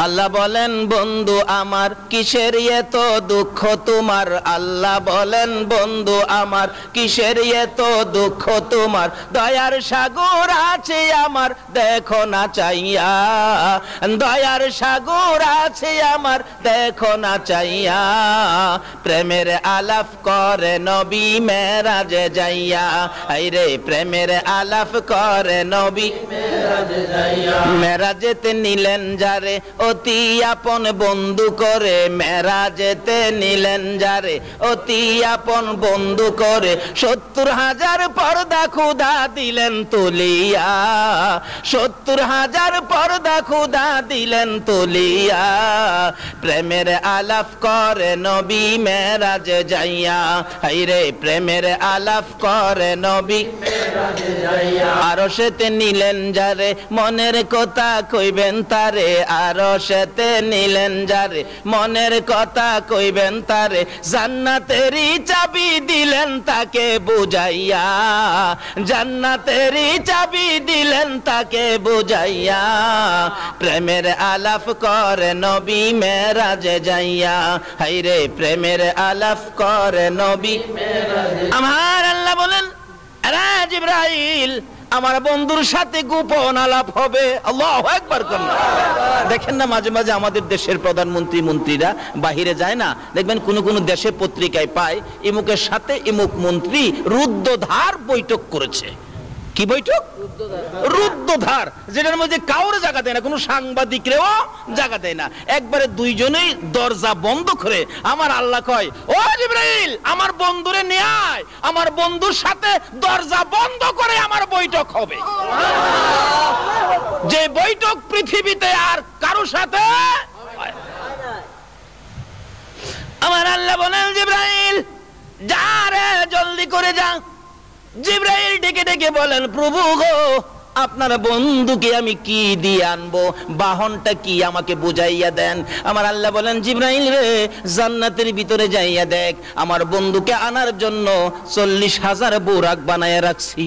আল্লাহ বলেন বন্ধু আমার কিসের এত দুঃখ তোমার, আল্লাহ বলেন বন্ধু আমার কিসের এত দুঃখ তোমার, দয়ার সাগর আছে আমার দেখো না চাইয়া, দয়ার সাগর আছে আমার দেখো না চাইয়া, প্রেমের আলাপ করে নবী মেরাজে যাইয়া, আইরে প্রেমের আলাপ করে নবী মেরাজে যাইয়া, মেরাজেতে নিলেন যারে অতি আপন বন্ধু করে, মেরাজেতে নিলেন যারে অতি আপন বন্ধু করে, ৭০,০০০ পর্দা খুদা দিলেন তুলিয়া, ৭০,০০০ পর্দা খুদা দিলেন তুলিয়া, প্রেমের আলাপ করে নবী মেরাজে যাইয়া, হাইরে প্রেমের আলাপ করে নবী মেরাজে যাইয়া, আরশেতে নিলেন যারে মনের কথা কইবেন তারে, আরশেতে নিলেন যারে মনের কথা কইবেন তারে, জান্নাতেরই চাবি দিলেন তাকে বুঝাইয়া, জান্নাতেরই চাবি দিলেন তাকে বুঝাইয়া, প্রেমের আলাপ করে নবী মেরাজে যাইয়া, হাইরে প্রেমের আলাপ করে নবী মেরাজে। আমার আল্লাহ বলেন আরে জিবরাইল আমার বন্ধুর সাথে গোপন আলাপ হবে। আল্লাহু আকবার করুন। দেখেন না মাঝে মাঝে আমাদের দেশের প্রধানমন্ত্রী মন্ত্রীরা বাহিরে যায় না, দেখবেন কোন কোন দেশে পত্রিকায় পায় ইমুকের সাথে ইমুক মন্ত্রী রুদ্ধদ্বার বৈঠক করেছে। কি বৈঠক? রুদ্ধদ্বার, যেটার মধ্যে কাউরে জায়গা দেয় না, কোনো সাংবাদিকরেও জায়গা দেয় না, একবারে দুইজনেই দরজা বন্ধ করে আমার আল্লাহ কয় ও জিবরাইল আমার বন্ধুরে নিয়ে আয়, আমার বন্ধুর সাথে দরজা বন্ধ করে আমার বৈঠক হবে, যে বৈঠক পৃথিবীতে আর কারো সাথে। আমার আল্লাহ বলেন জিবরাইল যা রে জলদি করে যা। জিবরাইল ডেকে ডেকে বলেন প্রভু গো আপনার বন্ধুকে আমি কি দিয়ে আনবো, বাহনটা কি আমাকে বুঝাইয়া দেন। আমার আল্লাহ বলেন জিবরাইল রে জান্নাতের ভিতরে যাইয়া দেখ আমার বন্ধুকে আনার জন্য ৪০,০০০ বোরাক বানাইয়া রাখছি।